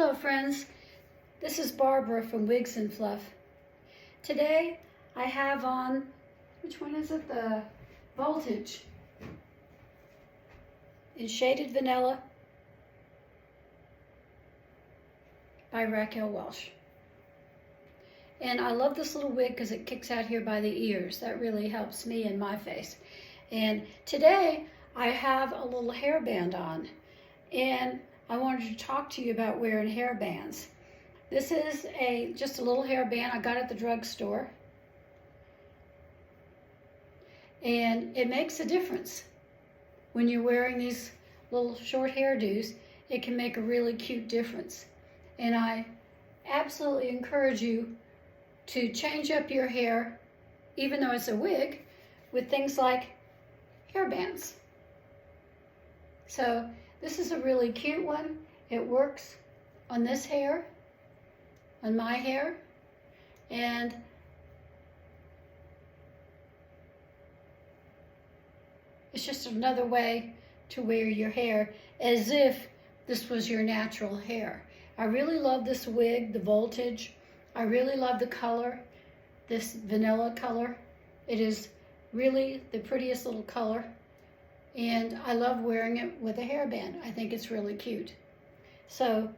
Hello friends, this is Barbara from Wigs and Fluff. Today I have on, which one is it? The Voltage in Shaded Vanilla by Raquel Welch. And I love this little wig because it kicks out here by the ears. That really helps me in my face. And today I have a little hairband on, and I wanted to talk to you about wearing hairbands. This is just a little hairband I got at the drugstore. And it makes a difference. When you're wearing these little short hairdos, it can make a really cute difference. And I absolutely encourage you to change up your hair, even though it's a wig, with things like hairbands. So this is a really cute one. It works on this hair, on my hair, and it's just another way to wear your hair as if this was your natural hair. I really love this wig, the Voltage. I really love the color, this vanilla color. It is really the prettiest little color. And I love wearing it with a hairband. I think it's really cute. So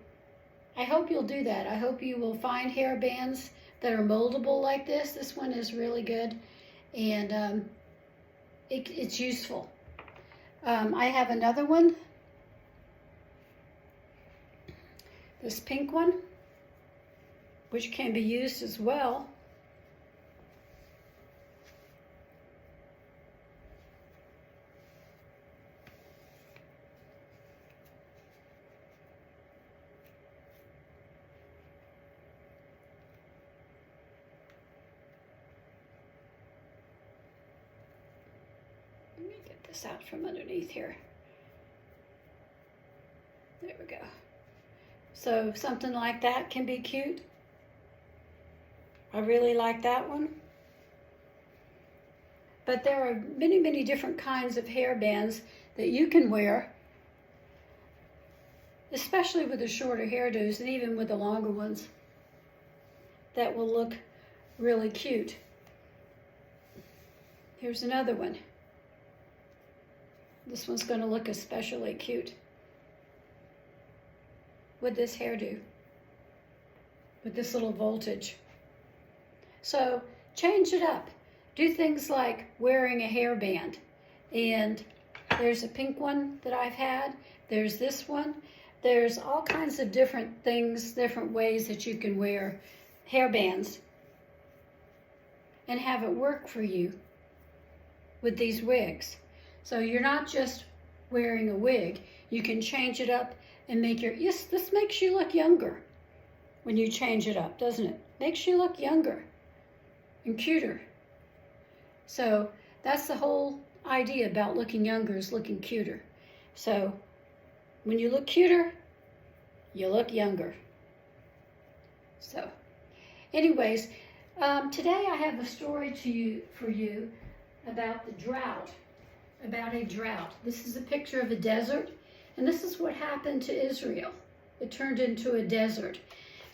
I hope you'll do that. I hope you will find hairbands that are moldable like this. This one is really good, and it's useful. I have another one, this pink one, which can be used as well. Let me get this out from underneath here. There we go. So something like that can be cute. I really like that one. But there are many, many different kinds of hairbands that you can wear, especially with the shorter hairdos and even with the longer ones, that will look really cute. Here's another one. This one's going to look especially cute with this hairdo, with this little Voltage. So change it up. Do things like wearing a hairband. And there's a pink one that I've had. There's this one. There's all kinds of different things, different ways that you can wear hairbands and have it work for you with these wigs. So you're not just wearing a wig. You can change it up and make yes, this makes you look younger when you change it up, doesn't it? Makes you look younger and cuter. So that's the whole idea about looking younger, is looking cuter. So when you look cuter, you look younger. So anyways, today I have a story for you about the drought. About a drought. This is a picture of a desert, and this is what happened to Israel. It turned into a desert.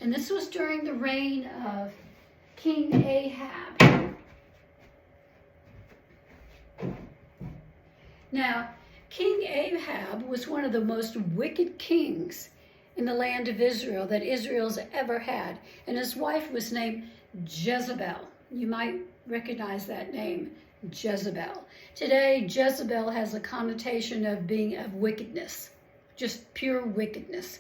And this was during the reign of King Ahab. Now, King Ahab was one of the most wicked kings in the land of Israel that Israel's ever had. And his wife was named Jezebel. You might recognize that name, Jezebel. Today, Jezebel has a connotation of being of wickedness, just pure wickedness.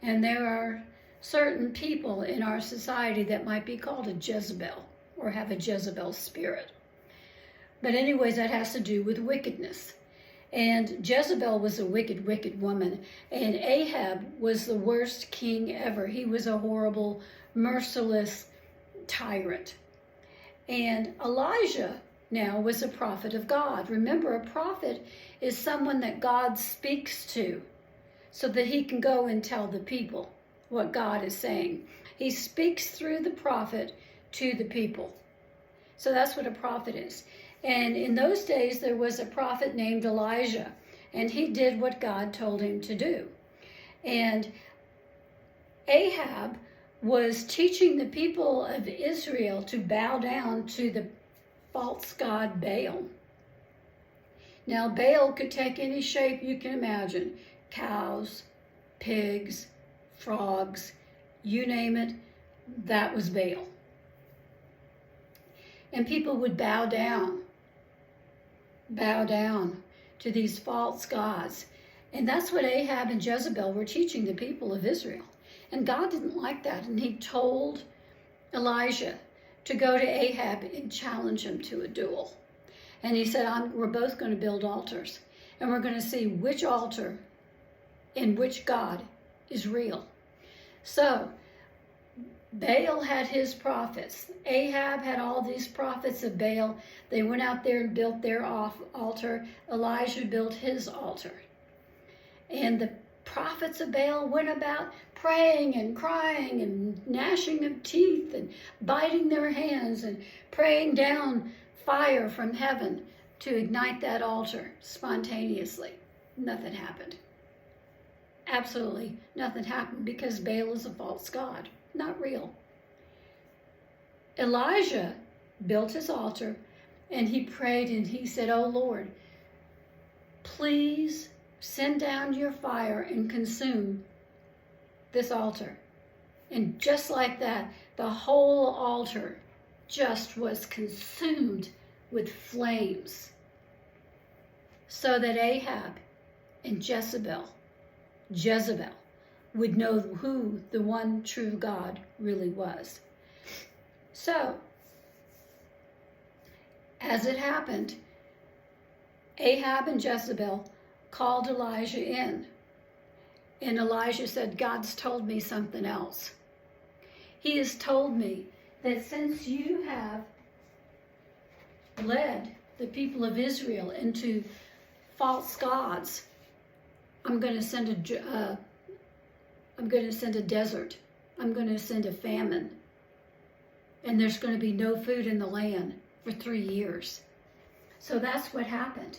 And there are certain people in our society that might be called a Jezebel or have a Jezebel spirit. But anyways, that has to do with wickedness. And Jezebel was a wicked, wicked woman. And Ahab was the worst king ever. He was a horrible, merciless tyrant. And Elijah now was a prophet of God. Remember, a prophet is someone that God speaks to so that he can go and tell the people what God is saying. He speaks through the prophet to the people. So that's what a prophet is. And in those days, there was a prophet named Elijah, and he did what God told him to do. And Ahab was teaching the people of Israel to bow down to the false god Baal. Now, Baal could take any shape you can imagine. Cows, pigs, frogs, you name it, that was Baal. And people would bow down to these false gods. And that's what Ahab and Jezebel were teaching the people of Israel. And God didn't like that. And he told Elijah to go to Ahab and challenge him to a duel. And he said, we're both going to build altars. And we're going to see which altar and which God is real. So Baal had his prophets. Ahab had all these prophets of Baal. They went out there and built their altar. Elijah built his altar. And the prophets of Baal went about praying and crying and gnashing of teeth and biting their hands and praying down fire from heaven to ignite that altar spontaneously. Nothing happened. Absolutely nothing happened, because Baal is a false god, not real. Elijah built his altar and he prayed and he said, "Oh Lord, please send down your fire and consume this altar." And just like that, the whole altar just was consumed with flames, so that Ahab and Jezebel would know who the one true God really was. So, as it happened, Ahab and Jezebel called Elijah in. And Elijah said, "God's told me something else. He has told me that since you have led the people of Israel into false gods, I'm going to send a desert. I'm going to send a famine. And there's going to be no food in the land for 3 years." So that's what happened.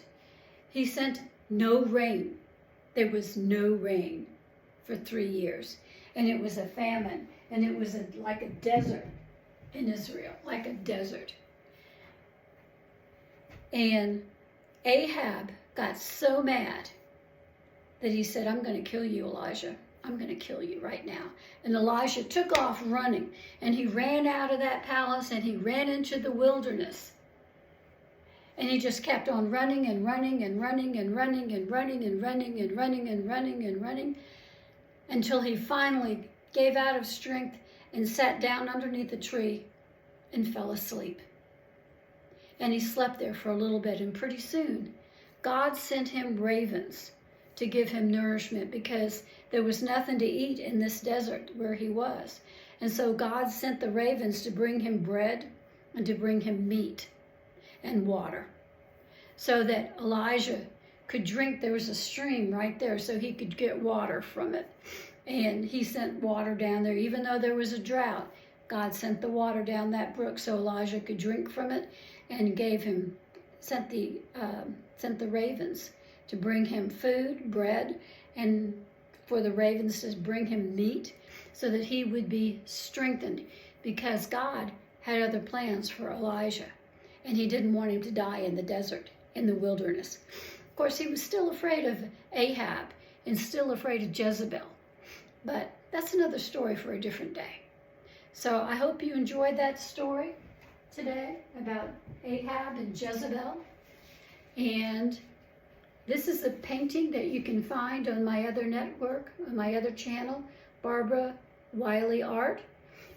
He sent no rain. There was no rain for 3 years. And it was a famine. And it was like a desert in Israel, like a desert. And Ahab got so mad that he said, "I'm going to kill you, Elijah. I'm going to kill you right now." And Elijah took off running, and he ran out of that palace, and he ran into the wilderness. And he just kept on running and running and running and running and running and running and running and running and running until he finally gave out of strength and sat down underneath a tree and fell asleep. And he slept there for a little bit, and pretty soon God sent him ravens to give him nourishment, because there was nothing to eat in this desert where he was. And so God sent the ravens to bring him bread and to bring him meat and water, so that Elijah could drink. There was a stream right there, so he could get water from it. And he sent water down there. Even though there was a drought, God sent the water down that brook so Elijah could drink from it, and sent the ravens to bring him food, bread, and for the ravens to bring him meat, so that he would be strengthened, because God had other plans for Elijah, and he didn't want him to die in the desert, in the wilderness. Of course, he was still afraid of Ahab and still afraid of Jezebel, but that's another story for a different day. So I hope you enjoyed that story today about Ahab and Jezebel. And this is a painting that you can find on my other network, on my other channel, Barbara Wiley Art.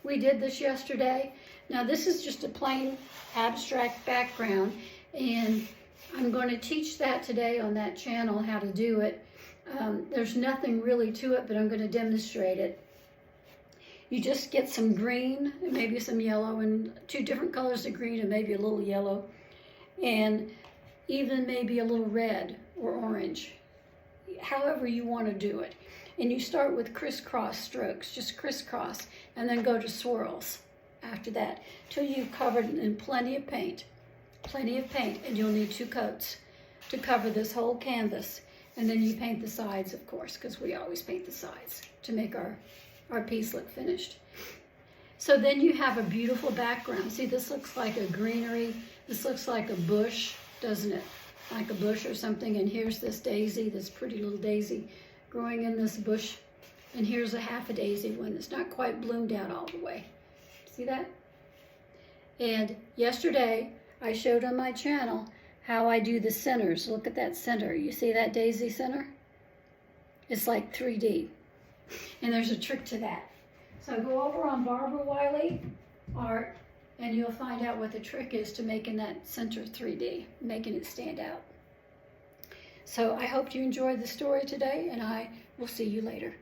We did this yesterday. Now this is just a plain abstract background, and I'm going to teach that today on that channel, how to do it. There's nothing really to it, but I'm going to demonstrate it. You just get some green, and maybe some yellow, and 2 different colors of green, and maybe a little yellow, and even maybe a little red or orange, however you want to do it. And you start with crisscross strokes, just crisscross, and then go to swirls after that, till you've covered in plenty of paint, and you'll need 2 coats to cover this whole canvas. And then you paint the sides, of course, because we always paint the sides to make our our piece look finished. So then you have a beautiful background. See, this looks like a greenery. This looks like a bush, doesn't it? Like a bush or something. And here's this daisy, this pretty little daisy growing in this bush. And here's a half a daisy one that's not quite bloomed out all the way. See that? And yesterday I showed on my channel how I do the centers. Look at that center. You see that daisy center? It's like 3D. And there's a trick to that. So go over on Barbara Wiley Art and you'll find out what the trick is to making that center 3D, making it stand out. So I hope you enjoyed the story today, and I will see you later.